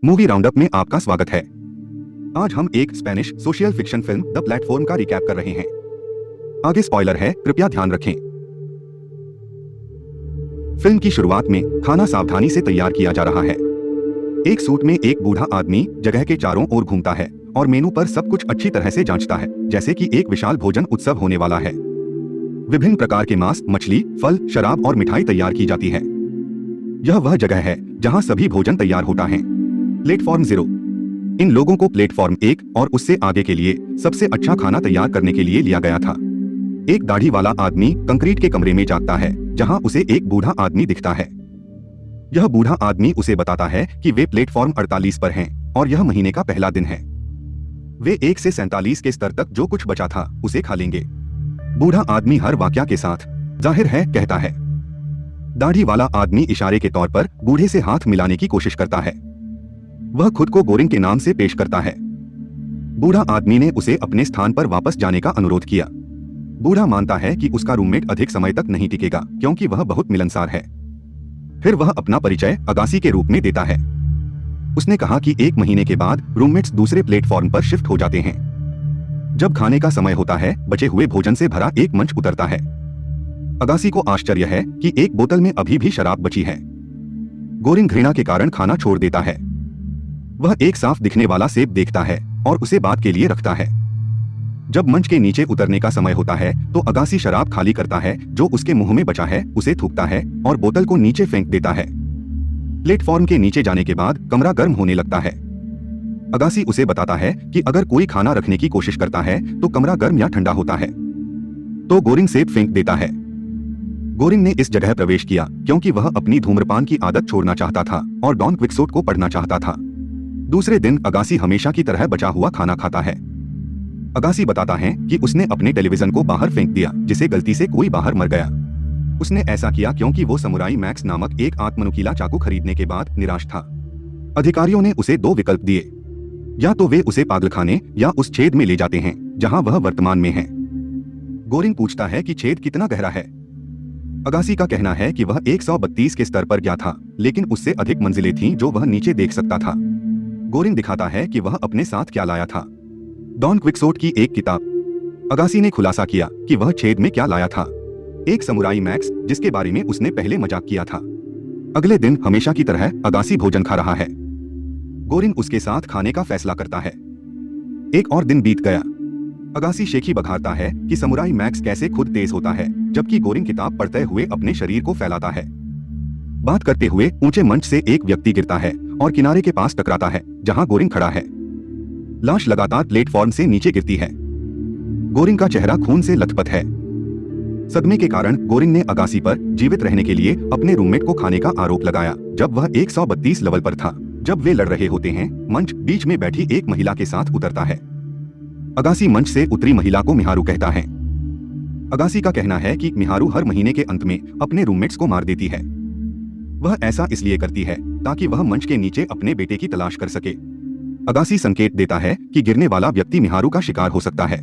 Movie roundup में आपका स्वागत है। आज हम एक Spanish social fiction film the platform का रिकैप कर रहे हैं। आगे स्पॉइलर है, कृपया ध्यान रखें। फिल्म की शुरुआत में खाना सावधानी से तैयार किया जा रहा है। एक सूट में एक बूढ़ा आदमी जगह के चारों ओर घूमता है और मेनू पर सब कुछ अच्छी तरह से जांचता है, जैसे कि एक विशाल भोजन उत्सव होने वाला है। विभिन्न प्रकार के मांस, मछली, फल, शराब और मिठाई तैयार की जाती है। यह वह जगह है जहां सभी भोजन तैयार होता है। प्लेटफॉर्म 0। इन लोगों को प्लेटफॉर्म 1 और उससे आगे के लिए सबसे अच्छा खाना तैयार करने के लिए लिया गया था। एक दाढ़ी वाला आदमी कंक्रीट के कमरे में जागता है जहां उसे एक बूढ़ा आदमी दिखता है। यह बूढ़ा आदमी उसे बताता है कि वे प्लेटफॉर्म 48 पर हैं और यह महीने का पहला दिन है। वे 1 से 47 के स्तर तक जो कुछ बचा था उसे खा लेंगे। बूढ़ा आदमी हर वाक्या के साथ जाहिर है कहता है। दाढ़ी वाला आदमी इशारे के तौर पर बूढ़े से हाथ मिलाने की कोशिश करता है। वह खुद को गोरिंग के नाम से पेश करता है। बूढ़ा आदमी ने उसे अपने स्थान पर वापस जाने का अनुरोध किया। बूढ़ा मानता है कि उसका रूममेट अधिक समय तक नहीं टिकेगा क्योंकि वह बहुत मिलनसार है। फिर वह अपना परिचय अगासी के रूप में देता है। उसने कहा कि 1 महीने के बाद रूममेट्स दूसरे प्लेटफॉर्म पर शिफ्ट हो जाते हैं। जब खाने का समय होता है, बचे हुए भोजन से भरा एक मंच उतरता है। अगासी को आश्चर्य है कि एक बोतल में अभी भी शराब बची है। गोरिंग घृणा के कारण खाना छोड़ देता है। वह एक साफ दिखने वाला सेब देखता है और उसे बाद के लिए रखता है। जब मंच के नीचे उतरने का समय होता है तो अगासी शराब खाली करता है जो उसके मुंह में बचा है, उसे थूकता है और बोतल को नीचे फेंक देता है। प्लेटफॉर्म के नीचे जाने के बाद कमरा गर्म होने लगता है। अगासी उसे बताता है कि अगर कोई खाना रखने की कोशिश करता है तो कमरा गर्म या ठंडा होता है। तो गोरिंग सेब फेंक देता है। गोरिंग ने इस जगह प्रवेश किया क्योंकि वह अपनी धूम्रपान की आदत छोड़ना चाहता था और डॉन क्विक्सोट को पढ़ना चाहता था। दूसरे दिन अगासी हमेशा की तरह बचा हुआ खाना खाता है। अगासी बताता है कि उसने अपने टेलीविजन को बाहर फेंक दिया जिसे गलती से कोई बाहर मर गया। उसने ऐसा किया क्योंकि वो समुराई मैक्स नामक एक आत्मनुकीला चाकू खरीदने के बाद निराश था। अधिकारियों ने उसे 2 विकल्प दिए, या तो वे उसे पागलखाने या उस छेद में ले जाते हैं जहां वह वर्तमान में है। गोरिंग पूछता है कि छेद कितना गहरा है। अगासी का कहना है कि वह 132 के स्तर पर गया था, लेकिन उससे अधिक मंजिलें थीं जो वह नीचे देख सकता था। गोरिंग दिखाता है कि वह अपने साथ क्या लाया था। डॉन क्विक्सोट की एक किताब। अगासी ने खुलासा किया कि वह छेद में क्या लाया था, एक समुराई मैक्स जिसके बारे में उसने पहले मजाक किया था। अगले दिन हमेशा की तरह अगासी भोजन खा रहा है। गोरिंग उसके साथ खाने का फैसला करता है। एक और दिन बीत गया। अगासी शेखी बघारता है कि समुराई मैक्स कैसे खुद तेज होता है, जबकि गोरिंग किताब पढ़ते हुए अपने शरीर को फैलाता है। बात करते हुए ऊंचे मंच से एक व्यक्ति गिरता है और किनारे के पास टकराता है जहां गोरिंग खड़ा है। लाश लगातार प्लेटफॉर्म से नीचे गिरती है। गोरिंग का चेहरा खून से लथपथ है। सदमे के कारण गोरिंग ने अगासी पर जीवित रहने के लिए अपने रूममेट को खाने का आरोप लगाया जब वह 132 लेवल पर था। जब वे लड़ रहे होते हैं, मंच बीच में बैठी एक महिला के साथ उतरता है। अगासी मंच से उतरी महिला को मिहारू कहता है। अगासी का कहना है कि मिहारू हर महीने के अंत में अपने रूममेट्स को मार देती है। वह ऐसा इसलिए करती है ताकि वह मंच के नीचे अपने बेटे की तलाश कर सके। अगासी संकेत देता है कि गिरने वाला व्यक्ति मिहारू का शिकार हो सकता है।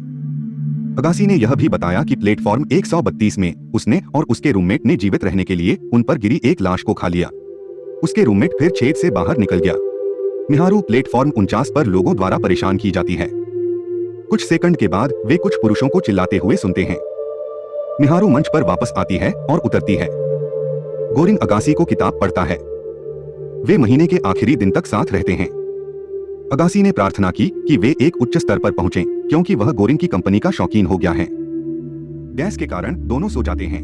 अगासी ने यह भी बताया कि प्लेटफॉर्म 132 में उसने और उसके रूममेट ने जीवित रहने के लिए उन पर गिरी एक लाश को खा लिया। उसके रूममेट फिर छेद से बाहर निकल गया। मिहारू प्लेटफॉर्म 49 पर लोगों द्वारा परेशान की जाती है। कुछ सेकंड के बाद वे कुछ पुरुषों को चिल्लाते हुए सुनते हैं। मिहारू मंच पर वापस आती है और उतरती है। गोरिंग अगासी को किताब पढ़ता है। वे महीने के आखिरी दिन तक साथ रहते हैं। अगासी ने प्रार्थना की कि वे एक उच्च स्तर पर पहुंचें क्योंकि वह गोरिंग की कंपनी का शौकीन हो गया है। गैस के कारण दोनों सो जाते हैं।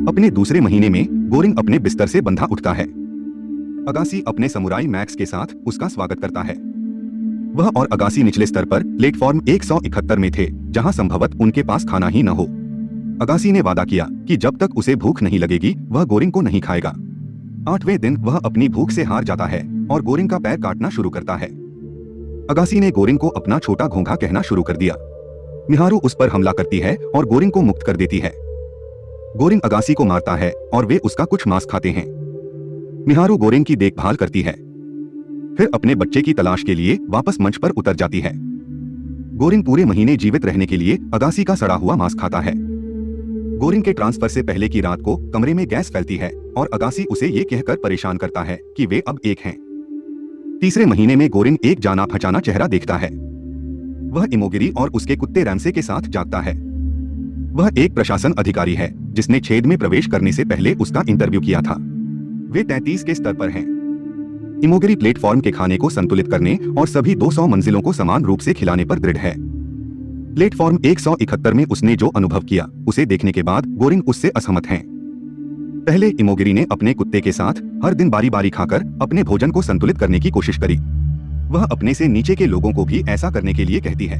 अपने दूसरे महीने में गोरिंग अपने बिस्तर से बंधा उठता है। अगासी अपने समुराई मैक्स के साथ उसका स्वागत करता है। वह और अगासी निचले स्तर पर प्लेटफॉर्म 171 में थे जहां संभवतः उनके पास खाना ही न हो। अगासी ने वादा किया कि जब तक उसे भूख नहीं लगेगी वह गोरिंग को नहीं खाएगा। 8वें दिन वह अपनी भूख से हार जाता है और गोरिंग का पैर काटना शुरू करता है। अगासी ने गोरिंग को अपना छोटा घोंघा कहना शुरू कर दिया। मिहारू उस पर हमला करती है और गोरिंग को मुक्त कर देती है। गोरिंग अगासी को मारता है और वे उसका कुछ मांस खाते हैं। मिहारू गोरिंग की देखभाल करती है, फिर अपने बच्चे की तलाश के लिए वापस मंच पर उतर जाती है। गोरिंग पूरे महीने जीवित रहने के लिए अगासी का सड़ा हुआ मांस खाता है। गोरिंग के ट्रांसफर से पहले की रात को कमरे में गैस फैलती है और अगासी उसे ये कहकर परेशान करता है कि वे अब एक हैं। तीसरे महीने में गोरिन एक जाना पहचाना चेहरा देखता है। वह इमोगिरी और उसके कुत्ते रैमसे के साथ जागता है। वह एक प्रशासन अधिकारी है जिसने छेद में प्रवेश करने से पहले उसका इंटरव्यू किया था। वे 33 के स्तर पर हैं। इमोगिरी प्लेटफॉर्म के खाने को संतुलित करने और सभी 200 मंजिलों को समान रूप से खिलाने पर दृढ़ है। प्लेटफॉर्म 171 में उसने जो अनुभव किया उसे देखने के बाद गोरिन उससे असहमत हैं। पहले इमोगिरी ने अपने कुत्ते के साथ हर दिन बारी बारी खाकर अपने भोजन को संतुलित करने की कोशिश करी। वह अपने से नीचे के लोगों को भी ऐसा करने के लिए कहती है।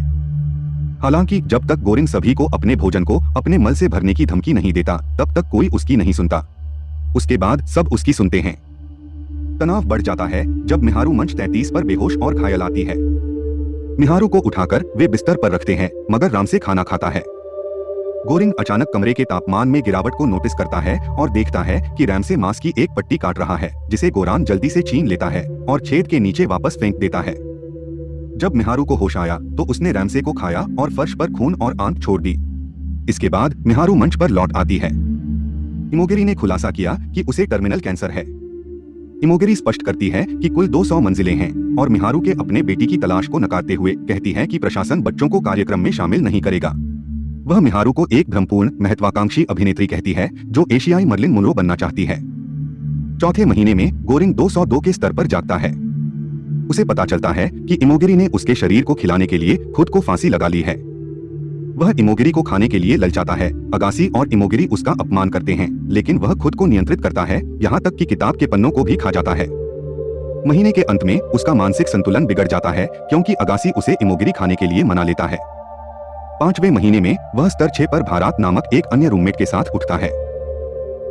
हालांकि जब तक गोरिन सभी को अपने भोजन को अपने मल से भरने की धमकी नहीं देता तब तक कोई उसकी नहीं सुनता। उसके बाद सब उसकी सुनते हैं। तनाव बढ़ जाता है जब मिहारू मंच 33 पर बेहोश और घायल आती है। मिहारू को उठाकर वे बिस्तर पर रखते हैं मगर रामसे खाना खाता है। गोरिन अचानक कमरे के तापमान में गिरावट को नोटिस करता है और देखता है कि रैमसे मांस की एक पट्टी काट रहा है जिसे गोरान जल्दी से छीन लेता है और छेद के नीचे वापस फेंक देता है। जब मिहारू को होश आया तो उसने रैमसे को खाया और फर्श पर खून और आंत छोड़ दी। इसके बाद मिहारू मंच पर लौट आती है। इमोगिरी ने खुलासा किया कि उसे टर्मिनल कैंसर है। इमोगिरी स्पष्ट करती है कि कुल 200 मंजिलें हैं और मिहारू के अपने बेटी की तलाश को नकारते हुए कहती है कि प्रशासन बच्चों को कार्यक्रम में शामिल नहीं करेगा। वह मिहारू को एक भ्रमपूर्ण महत्वाकांक्षी अभिनेत्री कहती है जो एशियाई मर्लिन मुनरो बनना चाहती है। चौथे महीने में गोरिन 202 के स्तर पर जागता है। उसे पता चलता है कि इमोगिरी ने उसके शरीर को खिलाने के लिए खुद को फांसी लगा ली है। वह इमोगिरी को खाने के लिए ललचाता है। अगासी और इमोगिरी उसका अपमान करते हैं लेकिन वह खुद को नियंत्रित करता है, यहाँ तक कि किताब के पन्नों को भी खा जाता है। महीने के अंत में उसका मानसिक संतुलन बिगड़ जाता है क्योंकि अगासी उसे इमोगिरी खाने के लिए मना लेता है। 5वें महीने में वह स्तर 6 पर भारात नामक एक अन्य रूममेट के साथ उठता है।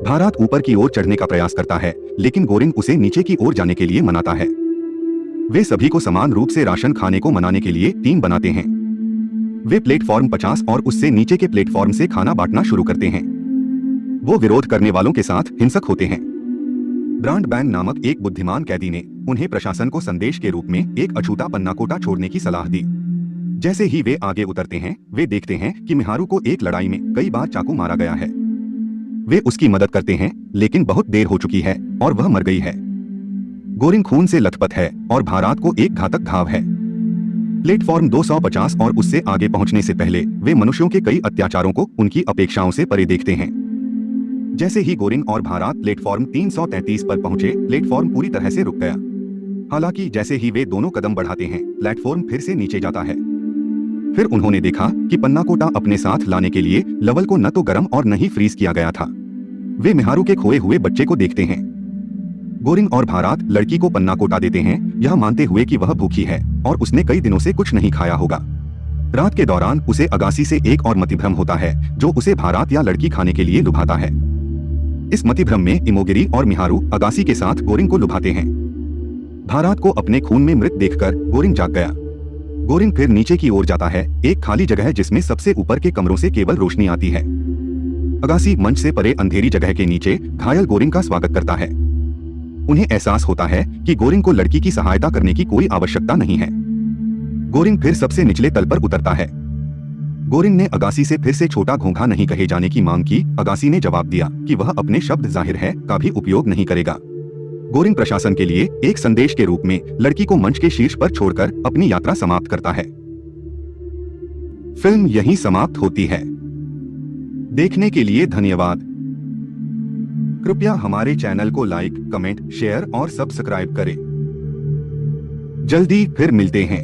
भारात ऊपर की ओर चढ़ने का प्रयास करता है लेकिन गोरिन उसे नीचे की ओर जाने के लिए मनाता है। वे सभी को समान रूप से राशन खाने को मनाने के लिए टीम बनाते हैं। वे प्लेटफॉर्म 50 और उससे नीचे के प्लेटफॉर्म से खाना बांटना शुरू करते हैं। वो विरोध करने वालों के साथ हिंसक होते हैं। ब्रांडबैन नामक एक बुद्धिमान कैदी ने उन्हें प्रशासन को संदेश के रूप में एक अछूता पन्नाकोटा छोड़ने की सलाह दी। जैसे ही वे आगे उतरते हैं वे देखते हैं कि मिहारू को एक लड़ाई में कई बार चाकू मारा गया है। वे उसकी मदद करते हैं लेकिन बहुत देर हो चुकी है और वह मर गई है। गोरिन खून से लथपथ है और भारात को एक घातक घाव है। प्लेटफॉर्म 250 और उससे आगे पहुंचने से पहले वे मनुष्यों के कई अत्याचारों को उनकी अपेक्षाओं से परे देखते हैं। जैसे ही गोरिन और भारात प्लेटफॉर्म 333 पर पहुंचे प्लेटफॉर्म पूरी तरह से रुक गया। हालांकि जैसे ही वे दोनों कदम बढ़ाते हैं प्लेटफॉर्म फिर से नीचे जाता है। फिर उन्होंने देखा कि पन्नाकोटा अपने साथ लाने के लिए लेवल को न तो गर्म और न ही फ्रीज किया गया था। वे मिहारू के खोए हुए बच्चे को देखते हैं। गोरिन और भारात लड़की को पन्नाकोटा देते हैं, यह मानते हुए कि वह भूखी है और उसने कई दिनों से कुछ नहीं खाया होगा। रात के दौरान उसे अगासी से एक और मतिभ्रम होता है जो उसे भारात या लड़की खाने के लिए लुभाता है। इस मतिभ्रम में इमोगिरी और मिहारू अगासी के साथ गोरिन को लुभाते हैं। भारात को अपने खून में मृत देखकर गोरिन जाग गया। गोरिन फिर नीचे की ओर जाता है, एक खाली जगह जिसमें सबसे ऊपर के कमरों से केवल रोशनी आती है। अगासी मंच से परे अंधेरी जगह के नीचे घायल गोरिन का स्वागत करता है। उन्हें एहसास होता है कि गोरिन को लड़की की सहायता करने की कोई आवश्यकता नहीं है। गोरिन फिर सबसे निचले तल पर उतरता है। गोरिन ने अगासी से फिर से छोटा घोंघा नहीं कहे जाने की मांग की। अगासी ने जवाब दिया कि वह अपने शब्द जाहिर है का भी उपयोग नहीं करेगा। गोरिन प्रशासन के लिए एक संदेश के रूप में लड़की को मंच के शीर्ष पर छोड़कर अपनी यात्रा समाप्त करता है। फिल्म यहीं समाप्त होती है। देखने के लिए धन्यवाद। कृपया हमारे चैनल को लाइक, कमेंट, शेयर और सब्सक्राइब करें। जल्दी फिर मिलते हैं।